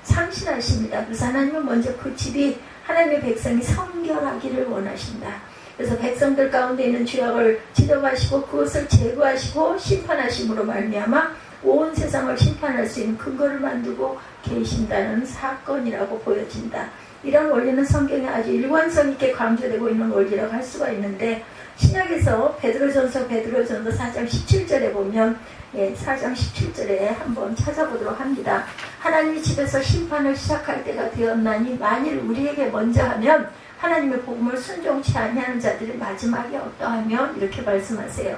상실하십니다. 그래서 하나님은 먼저 그 집이 하나님의 백성이 성결하기를 원하신다. 그래서 백성들 가운데 있는 죄악을 지적하시고 그것을 제거하시고 심판하심으로 말미암아 온 세상을 심판할 수 있는 근거를 만들고 계신다는 사건이라고 보여진다. 이런 원리는 성경에 아주 일관성 있게 강조되고 있는 원리라고 할 수가 있는데 신약에서 베드로전서 4장 17절에 보면 4장 17절에 한번 찾아보도록 합니다. 하나님의 집에서 심판을 시작할 때가 되었나니 만일 우리에게 먼저 하면 하나님의 복음을 순종치 아니하는 자들의 마지막이 어떠하면 이렇게 말씀하세요.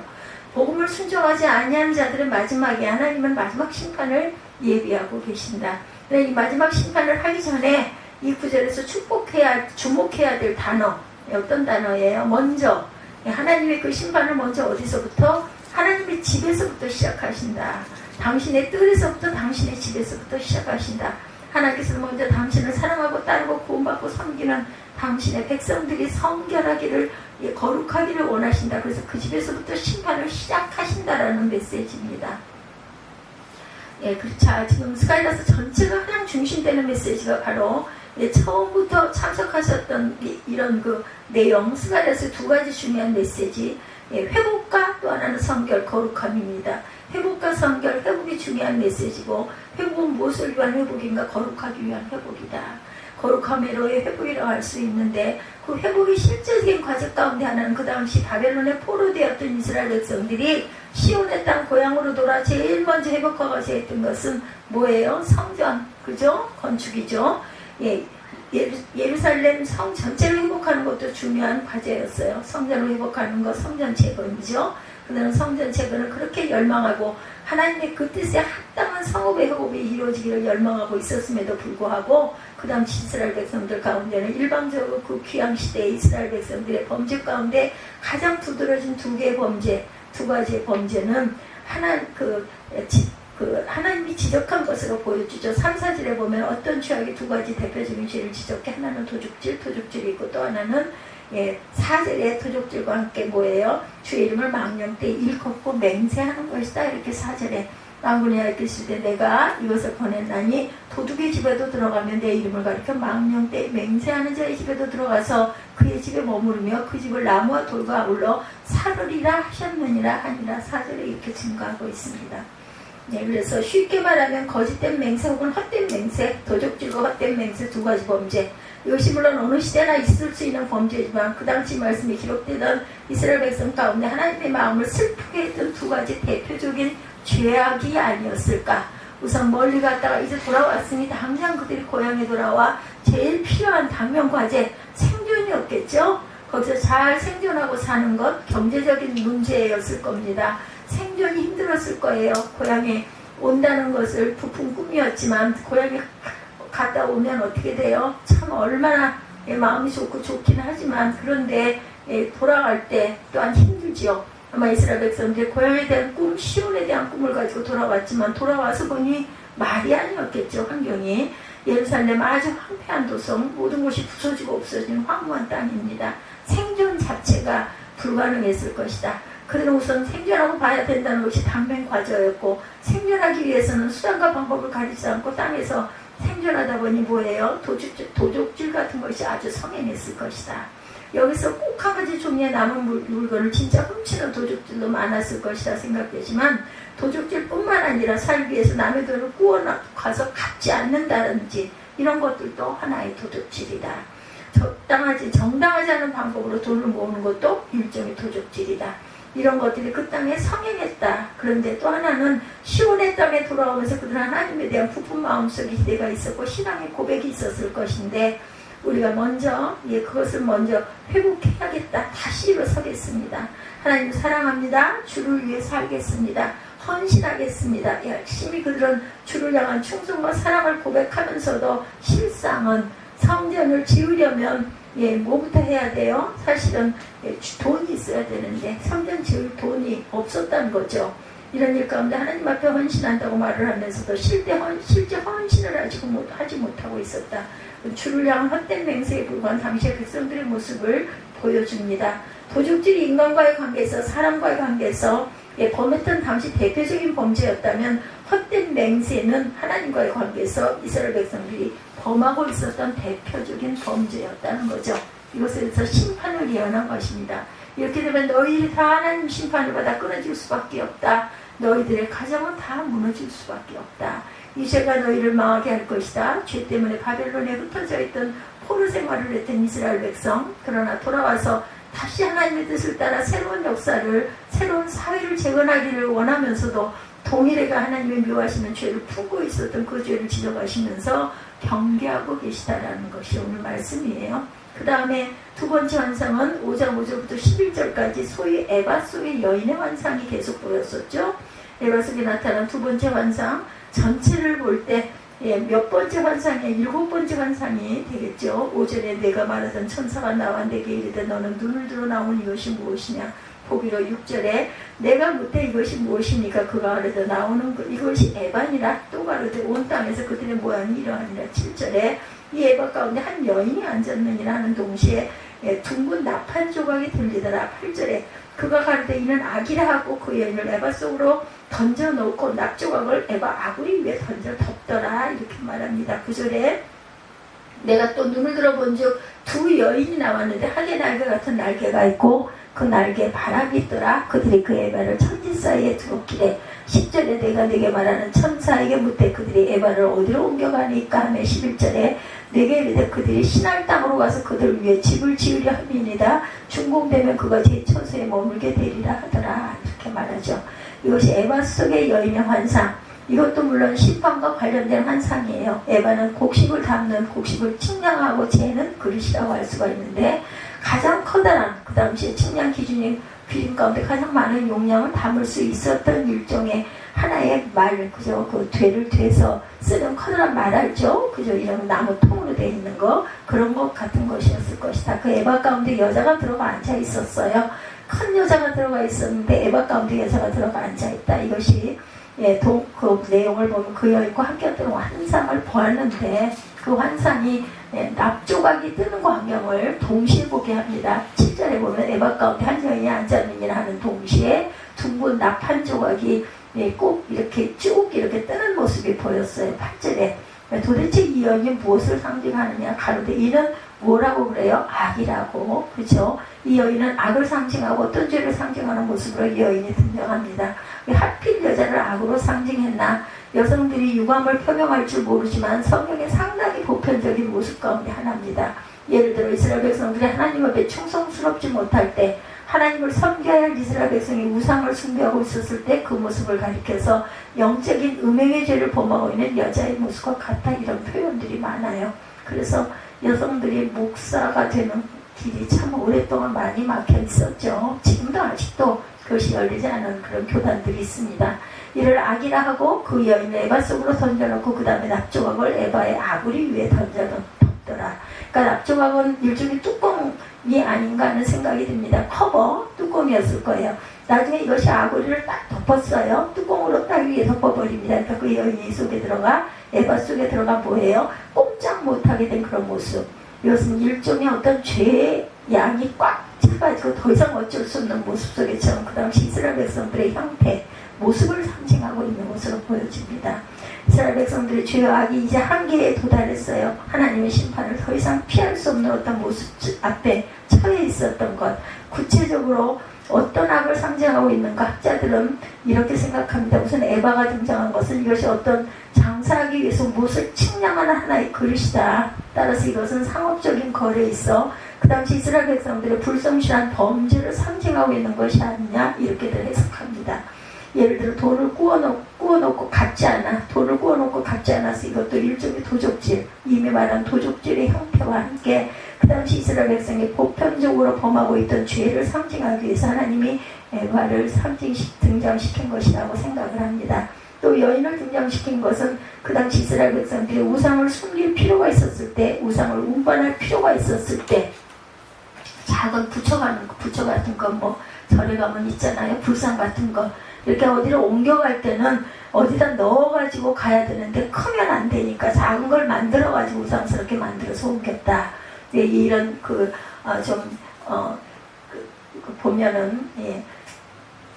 복음을 순종하지 아니하는 자들의 마지막에 하나님은 마지막 심판을 예비하고 계신다. 이 마지막 심판을 하기 전에 이 구절에서 주목해야 될 단어 어떤 단어예요? 먼저 하나님의 그 심판을 먼저 어디서부터? 하나님의 집에서부터 시작하신다. 당신의 뜰에서부터 당신의 집에서부터 시작하신다. 하나님께서 먼저 당신을 사랑하고 따르고 구원받고 섬기는 당신의 백성들이 성결하기를 거룩하기를 원하신다. 그래서 그 집에서부터 심판을 시작하신다라는 메시지입니다. 그렇죠. 지금 스카이라스 전체가 하나님 중심되는 메시지가 바로 처음부터 참석하셨던 이런 그 내용, 스가랴서의 두 가지 중요한 메시지, 회복과 또 하나는 성결, 거룩함입니다. 회복과 성결, 회복이 중요한 메시지고 회복은 무엇을 위한 회복인가? 거룩하기 위한 회복이다. 거룩함으로의 회복이라고 할 수 있는데 그 회복의 실제적인 과정 가운데 하나는 그 당시 바벨론에 포로되었던 이스라엘 백성들이 시온의 땅 고향으로 돌아 제일 먼저 회복하고자 했던 것은 뭐예요? 성전, 그죠? 건축이죠. 예루살렘 성 전체를 회복하는 것도 중요한 과제였어요. 성전을 회복하는 것, 성전 재건이죠. 그들은 성전 재건을 그렇게 열망하고 하나님의 그 뜻에 합당한 성읍의 회복이 이루어지기를 열망하고 있었음에도 불구하고 그 당시 이스라엘 백성들 가운데는 일방적으로 그 귀양 시대의 이스라엘 백성들의 범죄 가운데 가장 두드러진 두 가지의 범죄는 하나님이 지적한 것으로 보여주죠. 3, 4절에 보면 어떤 죄악이 두 가지 대표적인 죄를 지적해. 하나는 도둑질이 있고 또 하나는 4절에 도둑질과 함께 뭐예요? 주의 이름을 망령 때 일컫고 맹세하는 것이다. 이렇게 4절에 망군이야 있을 때 내가 이것을 권했나니 도둑의 집에도 들어가면 내 이름을 가리켜 망령 때 맹세하는 자의 집에도 들어가서 그의 집에 머무르며 그 집을 나무와 돌과 아울러 사르리라 하셨느니라 하니라. 4절에 이렇게 증거하고 있습니다. 그래서 쉽게 말하면 거짓된 맹세 혹은 헛된 맹세, 도적질과 헛된 맹세 두 가지 범죄. 이것이 물론 어느 시대나 있을 수 있는 범죄지만 그 당시 말씀이 기록되던 이스라엘 백성 가운데 하나님의 마음을 슬프게 했던 두 가지 대표적인 죄악이 아니었을까. 우선 멀리 갔다가 이제 돌아왔으니 당장 그들이 고향에 돌아와 제일 필요한 당면 과제 생존이었겠죠. 거기서 잘 생존하고 사는 것, 경제적인 문제였을 겁니다. 생존이 힘들었을 거예요. 고향에 온다는 것을 부푼 꿈이었지만 고향에 갔다 오면 어떻게 돼요? 참 얼마나 마음이 좋긴 하지만 그런데 돌아갈 때 또한 힘들지요. 아마 이스라엘 백성들이 고향에 대한 꿈, 시온에 대한 꿈을 가지고 돌아왔지만 돌아와서 보니 말이 아니었겠죠. 환경이. 예루살렘 아주 황폐한 도성, 모든 것이 부서지고 없어진 황무한 땅입니다. 생존 자체가 불가능했을 것이다. 그래도 우선 생존하고 봐야 된다는 것이 당면 과제였고, 생존하기 위해서는 수단과 방법을 가리지 않고 땅에서 생존하다 보니 뭐예요? 도적질 같은 것이 아주 성행했을 것이다. 여기서 꼭 한 가지 종류의 남은 물건을 진짜 훔치는 도적질도 많았을 것이라 생각되지만, 도적질뿐만 아니라 살기 위해서 남의 돈을 구워가서 갚지 않는다든지 이런 것들도 하나의 도적질이다. 정당하지 않은 방법으로 돈을 모으는 것도 일종의 도적질이다. 이런 것들이 그 땅에 성행했다. 그런데 또 하나는 시온의 땅에 돌아오면서 그들은 하나님에 대한 부푼 마음속에 기대가 있었고 신앙의 고백이 있었을 것인데, 우리가 먼저 그것을 먼저 회복해야겠다. 다시 일어서겠습니다. 하나님 사랑합니다. 주를 위해 살겠습니다. 헌신하겠습니다. 열심히 그들은 주를 향한 충성과 사랑을 고백하면서도 실상은 성전을 지으려면 뭐부터 해야 돼요? 사실은 돈이 있어야 되는데 성전 지을 돈이 없었다는 거죠. 이런 일 가운데 하나님 앞에 헌신한다고 말을 하면서도 실제 헌신을 하지 못하고 있었다. 주를 향한 헛된 맹세에 불과한 당시의 백성들의 모습을 보여줍니다. 도적질이 인간과의 관계에서 사람과의 관계에서 범했던 당시 대표적인 범죄였다면, 헛된 맹세는 하나님과의 관계에서 이스라엘 백성들이 범하고 있었던 대표적인 범죄였다는 거죠. 이것에서 심판을 예언한 것입니다. 이렇게 되면 너희들이 다 하나님 심판을 받아 끊어질 수밖에 없다. 너희들의 가정은 다 무너질 수밖에 없다. 이 죄가 너희를 망하게 할 것이다. 죄 때문에 바벨론에 흩어져 있던 포로 생활을 했던 이스라엘 백성, 그러나 돌아와서 다시 하나님의 뜻을 따라 새로운 역사를, 새로운 사회를 재건하기를 원하면서도 동일해가 하나님의 묘하시는 죄를 품고 있었던 그 죄를 지적하시면서 경계하고 계시다라는 것이 오늘 말씀이에요. 그 다음에 두 번째 환상은 5장 5절부터 11절까지 소위 에바 속의 여인의 환상이 계속 보였었죠. 에바 속에 나타난 두 번째 환상 전체를 볼 때 몇 번째 환상이 7번째 환상이 되겠죠. 5절에 내가 말하던 천사가 나와 내게 이르되 너는 눈을 들어 나온 이것이 무엇이냐. 보기로 6절에 내가 묻되 이것이 무엇이니까 그가 가르되 나오는 이것이 에바니라. 또 가르되 온 땅에서 그들의 모양이 이러하니라. 7절에 이 에바 가운데 한 여인이 앉았느니라 하는 동시에 둥근 나팔 조각이 들리더라. 8절에 그가 가르되 이는 악이라 하고 그 여인을 에바 속으로 던져놓고 납조각을 에바 아구리 위에 던져 덮더라. 이렇게 말합니다. 9절에 내가 또 눈을 들어본 즉 두 여인이 나왔는데 하계 날개 같은 날개가 있고 그 날개에 바람이 있더라. 그들이 그 에바를 천지 사이에 두었기래. 10절에 내가 내게 말하는 천사에게 묻되 그들이 에바를 어디로 옮겨가니까 하며 11절에 내게 이르되 그들이 신할 땅으로 가서 그들 위에 집을 지으려 함이니이다. 준공되면 그가 제 처소에 머물게 되리라 하더라. 이렇게 말하죠. 이것이 에바 속의 여인의 환상. 이것도 물론 심판과 관련된 환상이에요. 에바는 곡식을 담는, 곡식을 측량하고 재는 그릇이라고 할 수가 있는데, 가장 커다란, 그 당시에 측량 기준 가운데 가장 많은 용량을 담을 수 있었던 일종의 하나의 말, 그죠? 그 되를 돼서 쓰는 커다란 말 알죠? 그죠? 이런 나무 통으로 되어 있는 거, 그런 것 같은 것이었을 것이다. 그 에바 가운데 여자가 들어가 앉아 있었어요. 큰 여자가 들어가 있었는데 에바 가운데 여자가 들어가 앉아 있다. 이것이 그 내용을 보면 그 여인과 함께했던 환상을 보았는데, 그 환상이 납조각이 뜨는 광경을 동시에 보게 합니다. 7절에 보면 에바 가운데 한 여인이 앉았느니라 하는 동시에 둥근 납한 조각이 꼭 이렇게 쭉 이렇게 뜨는 모습이 보였어요. 8절에 도대체 이 여인이 무엇을 상징하느냐. 가로되 이는 뭐라고 그래요? 악이라고. 그렇죠? 이 여인은 악을 상징하고 어떤 죄를 상징하는 모습으로 이 여인이 등장합니다. 왜 하필 여자를 악으로 상징했나? 여성들이 유감을 표명할 줄 모르지만 성경의 상당히 보편적인 모습 가운데 하나입니다. 예를 들어 이스라엘 백성들이 하나님 앞에 충성스럽지 못할 때, 하나님을 섬겨야 할 이스라엘 백성이 우상을 숭배하고 있었을 때 그 모습을 가리켜서 영적인 음행의 죄를 범하고 있는 여자의 모습과 같다, 이런 표현들이 많아요. 그래서 여성들이 목사가 되는 길이 참 오랫동안 많이 막혀 있었죠. 지금도 아직도 그것이 열리지 않은 그런 교단들이 있습니다. 이를 악이라 하고 그 여인을 에바 속으로 던져놓고 그 다음에 납조각을 에바의 아구리 위에 던져놓더라. 그러니까 납조각은 일종의 뚜껑이 아닌가 하는 생각이 듭니다. 커버, 뚜껑이었을 거예요. 나중에 이것이 아구리를 딱 덮었어요. 뚜껑으로 딱 위에 덮어버립니다. 그러니까 그 여인이 속에 들어가, 에바 속에 들어가 뭐예요? 꼼짝 못하게 된 그런 모습. 이것은 일종의 어떤 죄의 양이 꽉 차가지고 더 이상 어쩔 수 없는 모습 속에처럼 그 당시 이스라엘 백성들의 형태, 모습을 상징하고 있는 것으로 보여집니다. 이스라엘 백성들의 죄와 악이 이제 한계에 도달했어요. 하나님의 심판을 더 이상 피할 수 없는 어떤 모습 앞에 처해 있었던 것, 구체적으로 어떤 악을 상징하고 있는가, 학자들은 이렇게 생각합니다. 우선 에바가 등장한 것은 이것이 어떤 장사하기 위해서 무엇을 측량하는 하나의 그릇이다. 따라서 이것은 상업적인 거래에 있어 그 당시 이스라엘 백성들의 불성실한 범죄를 상징하고 있는 것이 아니냐, 이렇게들 해석합니다. 예를 들어 돈을 구워놓고 갚지 않아, 돈을 구워놓고 갚지 않아서 이것도 일종의 도적질, 이미 말한 도적질의 형태와 함께 그 당시 이스라엘 백성이 보편적으로 범하고 있던 죄를 상징하기 위해서 하나님이 에바를 등장시킨 것이라고 생각을 합니다. 또 여인을 등장시킨 것은 그 당시 이스라엘 백성들이 우상을 숨길 필요가 있었을 때, 우상을 운반할 필요가 있었을 때, 작은 부처 같은 거, 뭐 절에 가면 있잖아요, 불상 같은 거, 이렇게 어디를 옮겨갈 때는 어디다 넣어가지고 가야 되는데 크면 안 되니까 작은 걸 만들어가지고 우상스럽게 만들어서 옮겼다. 이런 보면은, 예,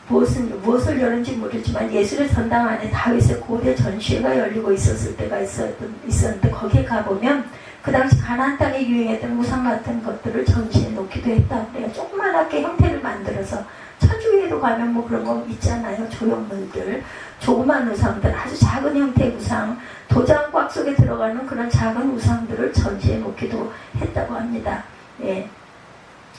무엇을 여는지 모르지만 예술의 전당 안에 다윗의 고대 전시회가 열리고 있었을 때가 있었는데 거기에 가보면 그 당시 가나안 땅에 유행했던 우상 같은 것들을 전시해 놓기도 했다고 그래요. 조그만하게 형태를 만들어서 천주교에도 가면 뭐 그런 거 있잖아요. 조형물들, 조그만 우상들, 아주 작은 형태의 우상, 도장곽 속에 들어가는 그런 작은 우상들을 전시해 놓기도 했다고 합니다. 예.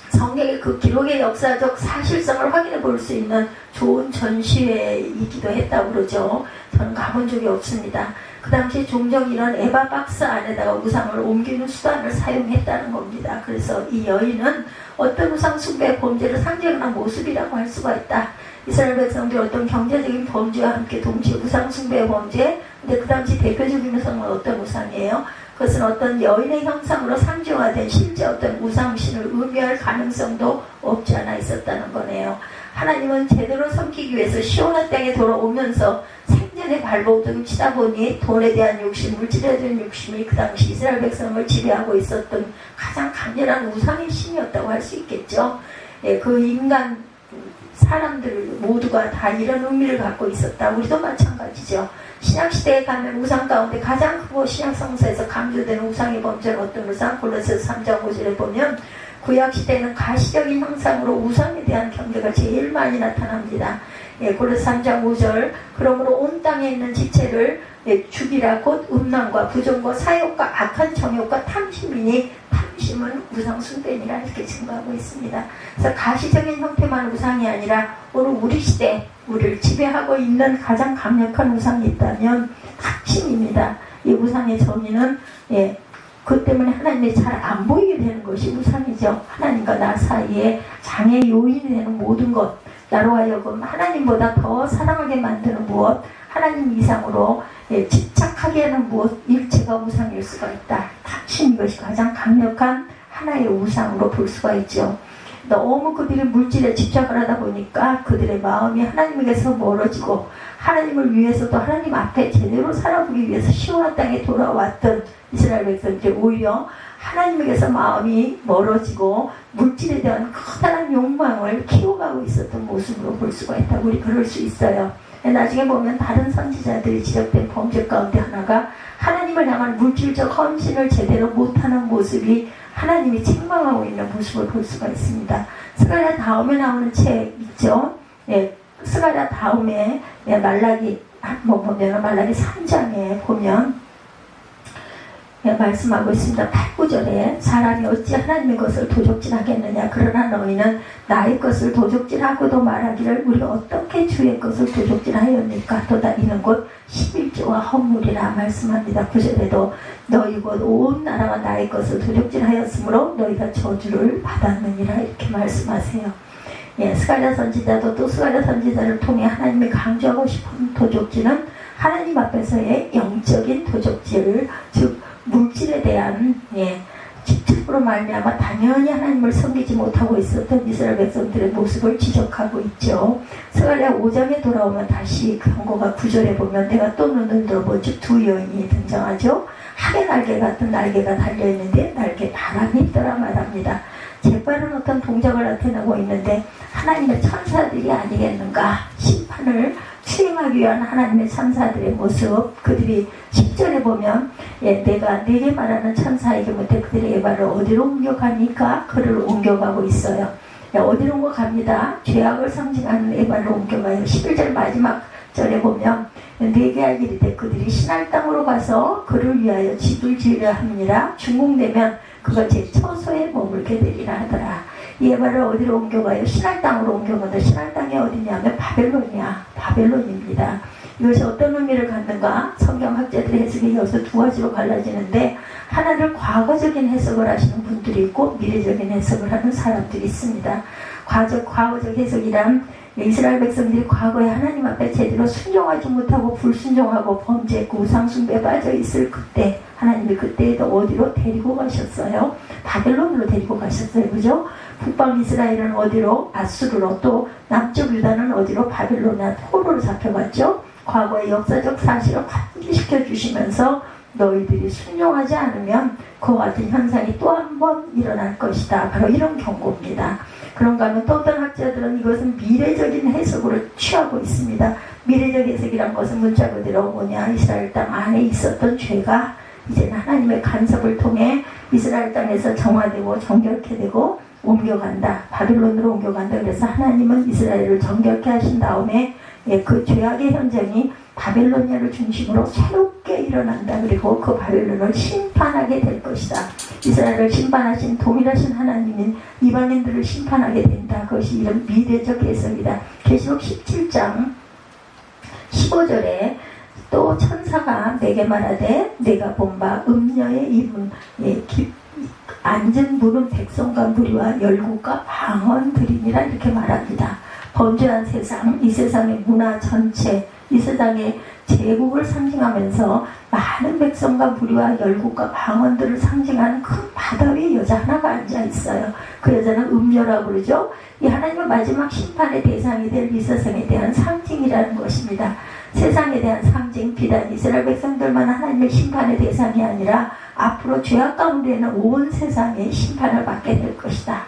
성경의 그 기록의 역사적 사실성을 확인해 볼 수 있는 좋은 전시회이기도 했다고 그러죠. 저는 가본 적이 없습니다. 그 당시 종종 이런 에바 박스 안에다가 우상을 옮기는 수단을 사용했다는 겁니다. 그래서 이 여인은 어떤 우상 숭배 범죄를 상징하는 모습이라고 할 수가 있다. 이스라엘 백성들이 어떤 경제적인 범죄와 함께 동시에 우상 숭배 범죄, 근데 그 당시 대표적인 우상은 어떤 우상이에요? 그것은 어떤 여인의 형상으로 상징화된 실제 어떤 우상신을 의미할 가능성도 없지 않아 있었다는 거네요. 하나님은 제대로 섬기기 위해서 시온의 땅에 돌아오면서 생전에 발버둥 치다 보니 돈에 대한 욕심, 물질에 대한 욕심이 그 당시 이스라엘 백성을 지배하고 있었던 가장 강렬한 우상의 신이었다고 할 수 있겠죠. 예, 그 인간 사람들 모두가 다 이런 의미를 갖고 있었다. 우리도 마찬가지죠. 신약시대에 가면 우상 가운데 가장 크고 신약성서에서 강조되는 우상의 범죄는 어떤 우상? 골로새서 3장 5절에 보면 구약시대에는 가시적인 형상으로 우상에 대한 경계가 제일 많이 나타납니다. 예, 골로새 3장 5절, 그러므로 온 땅에 있는 지체를 죽이라. 곧 음란과 부정과 사욕과 악한 정욕과 탐심이니 탐심은 우상 숭배니라, 이렇게 증거하고 있습니다. 그래서 가시적인 형태만 우상이 아니라 오늘 우리 시대 우리를 지배하고 있는 가장 강력한 우상이 있다면 탐심입니다. 이 우상의 정의는, 예, 그 때문에 하나님이 잘 안 보이게 되는 것이 우상이죠. 하나님과 나 사이에 장애 요인이 되는 모든 것, 나로 하여금 하나님보다 더 사랑하게 만드는 무엇, 하나님 이상으로, 예, 집착하게 하는 무엇, 일체가 우상일 수가 있다. 탐심, 이것이 가장 강력한 하나의 우상으로 볼 수가 있죠. 너무 그들이 물질에 집착을 하다 보니까 그들의 마음이 하나님에게서 멀어지고, 하나님을 위해서도 하나님 앞에 제대로 살아보기 위해서 시온의 땅에 돌아왔던 이스라엘 백성들이 오히려 하나님에게서 마음이 멀어지고 물질에 대한 커다란 욕망을 키워가고 있었던 모습으로 볼 수가 있다고, 우리 그럴 수 있어요. 나중에 보면 다른 선지자들이 지적된 범죄 가운데 하나가 하나님을 향한 물질적 헌신을 제대로 못하는 모습이 하나님이 책망하고 있는 모습을 볼 수가 있습니다. 스가랴 다음에 나오는 책 있죠. 예, 스가랴 다음에, 예, 말라기 한번 보면 말라기 3장에 보면, 예, 말씀하고 있습니다. 8~9절에 사람이 어찌 하나님의 것을 도적질하겠느냐, 그러나 너희는 나의 것을 도적질하고도 말하기를 우리가 어떻게 주의 것을 도적질하였니까, 또다 이는 곧 11조와 헌물이라 말씀합니다. 9절에도 너희 곧 온 나라가 나의 것을 도적질하였으므로 너희가 저주를 받았느니라, 이렇게 말씀하세요. 예, 스가랴 선지자도 또 스가랴 선지자를 통해 하나님이 강조하고 싶은 도적질은 하나님 앞에서의 영적인 도적질, 즉 물질에 대한, 예, 집착으로 말미암아 당연히 하나님을 섬기지 못하고 있었던 이스라엘 백성들의 모습을 지적하고 있죠. 스가랴 5장에 돌아오면 다시 경고가 9절에 보면 내가 또 눈을 들어본 즉 두 여인이 등장하죠. 하계 날개 같은 날개가 달려있는데 날개 바람이 있더라 말합니다. 재빠른 어떤 동작을 나타내고 있는데 하나님의 천사들이 아니겠는가. 심판을 수행하기 위한 하나님의 천사들의 모습, 그들이 10절에 보면 내가 네게 말하는 천사에게 못해 그들의 발을 어디로 옮겨가니까 그를 옮겨가고 있어요. 어디로 옮겨갑니다. 죄악을 상징하는 에발로 옮겨가요. 11절 마지막 절에 보면 네게 알기를 그들이 신할 땅으로 가서 그를 위하여 집을 지으려 함이라. 중공되면 그가 제 처소에 머물게 되리라 하더라. 이 에발을 어디로 옮겨가요? 신할 땅으로 옮겨가는데 신할 땅이 어디냐면 바벨론이야. 바벨론입니다. 이것이 어떤 의미를 갖는가? 성경학자들의 해석이 여기서 두 가지로 갈라지는데 하나를 과거적인 해석을 하시는 분들이 있고 미래적인 해석을 하는 사람들이 있습니다. 과거적 해석이란 이스라엘 백성들이 과거에 하나님 앞에 제대로 순종하지 못하고 불순종하고 범죄했고 우상숭배에 빠져 있을 그때 하나님이 그때에도 어디로 데리고 가셨어요? 바벨론으로 데리고 가셨어요. 그죠? 북방 이스라엘은 어디로? 아수르로, 또 남쪽 유다는 어디로? 바벨론이나 토로로 잡혀갔죠. 과거의 역사적 사실을 확인시켜 주시면서 너희들이 순종하지 않으면 그와 같은 현상이 또 한 번 일어날 것이다. 바로 이런 경고입니다. 그런가 하면 또 어떤 학자들은 이것은 미래적인 해석으로 취하고 있습니다. 미래적 해석이란 것은 문자 그대로 뭐냐, 이스라엘 땅 안에 있었던 죄가 이제는 하나님의 간섭을 통해 이스라엘 땅에서 정화되고 정결케 되고 옮겨간다. 바빌론으로 옮겨간다. 그래서 하나님은 이스라엘을 정결케 하신 다음에 그 죄악의 현장이 바벨로니아를 중심으로 새롭게 일어난다. 그리고 그 바벨론을 심판하게 될 것이다. 이스라엘을 심판하신 동일하신 하나님인 이방인들을 심판하게 된다. 그것이 이런 미래적 해석이다. 계시록 17장 15절에 또 천사가 내게 말하되 내가 본 바 음녀의 입은 앉은 물은 백성과 무리와 열국과 방언들이니라 이렇게 말합니다. 범죄한 세상, 이 세상의 문화 전체, 이 세상의 제국을 상징하면서 많은 백성과 무리와 열국과 방언들을 상징하는 큰 바다 위에 여자 하나가 앉아 있어요. 그 여자는 음녀라고 그러죠. 이 하나님의 마지막 심판의 대상이 될 이 세상에 대한 상징이라는 것입니다. 세상에 대한 상징, 비단 이스라엘 백성들만 하나님의 심판의 대상이 아니라 앞으로 죄악 가운데는 온 세상의 심판을 받게 될 것이다.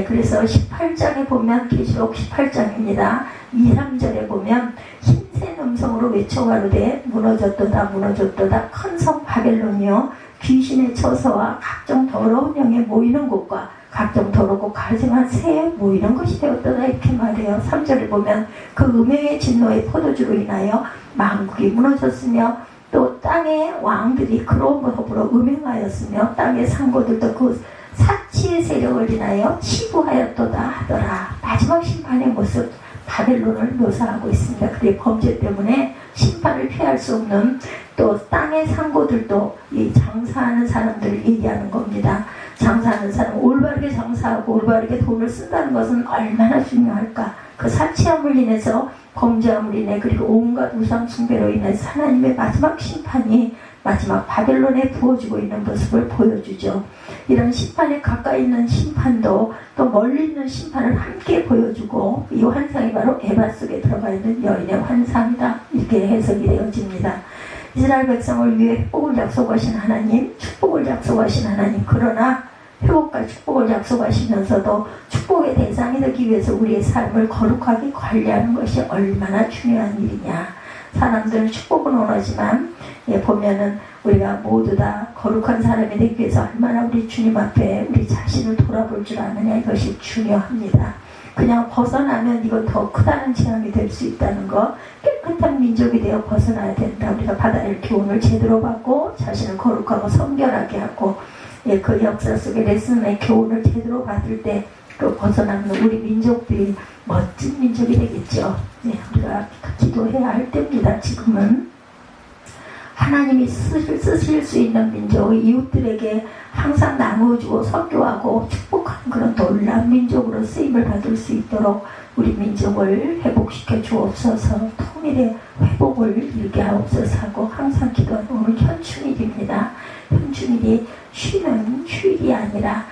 그래서 18장에 보면 계시록 18장입니다. 2, 3절에 보면 흰새 음성으로 외쳐가로되 무너졌도다 무너졌도다 큰 성 바벨론이여 귀신의 처소와 각종 더러운 영에 모이는 곳과 각종 더럽고 가증한 새에 모이는 것이 되었도다 이렇게 말해요. 3절에 보면 그 음행의 진노의 포도주로 인하여 만국이 무너졌으며 또 땅의 왕들이 그로 더불어 음행하였으며 땅의 상고들도 그 사치의 세력을 인하여 치부하였도다 하더라. 마지막 심판의 모습 바벨론을 묘사하고 있습니다. 그의 범죄 때문에 심판을 피할 수 없는 또 땅의 상고들도 이 장사하는 사람들을 얘기하는 겁니다. 장사하는 사람, 올바르게 장사하고 올바르게 돈을 쓴다는 것은 얼마나 중요할까. 그 사치함을 인해서 범죄함을 인해 그리고 온갖 우상 숭배로 인해서 하나님의 마지막 심판이 마지막 바벨론에 부어지고 있는 모습을 보여주죠. 이런 심판에 가까이 있는 심판도 또 멀리 있는 심판을 함께 보여주고 이 환상이 바로 에바 속에 들어가 있는 여인의 환상이다. 이렇게 해석이 되어집니다. 이스라엘 백성을 위해 회복을 약속하신 하나님, 축복을 약속하신 하나님, 그러나 회복과 축복을 약속하시면서도 축복의 대상이 되기 위해서 우리의 삶을 거룩하게 관리하는 것이 얼마나 중요한 일이냐. 사람들은 축복은 원하지만 보면은 우리가 모두 다 거룩한 사람이 되기 위해서 얼마나 우리 주님 앞에 우리 자신을 돌아볼 줄 아느냐 이것이 중요합니다. 그냥 벗어나면 이건 더 크다는 체험이 될 수 있다는 거. 깨끗한 민족이 되어 벗어나야 된다. 우리가 바다의 교훈을 제대로 받고 자신을 거룩하고 성결하게 하고 그 역사 속의 레슨의 교훈을 제대로 받을 때 또 벗어나면 우리 민족들이 멋진 민족이 되겠죠. 우리가 기도해야 할 때입니다. 지금은 하나님이 쓰실 수 있는 민족, 이웃들에게 항상 나누어주고 선교하고 축복하는 그런 놀라운 민족으로 쓰임을 받을 수 있도록 우리 민족을 회복시켜 주옵소서. 통일의 회복을 이루게 하옵소서 하고 항상 기도하는 오늘 현충일입니다. 현충일이 쉬는 휴일이 아니라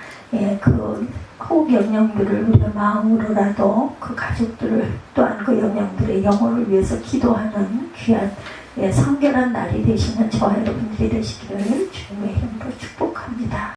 그 호흡 영령들을 우리가 마음으로라도 그 가족들을 또한 그 영령들의 영혼을 위해서 기도하는 귀한 성결한 날이 되시는 저와 여러분들이 되시기를 주님의 이름으로 축복합니다.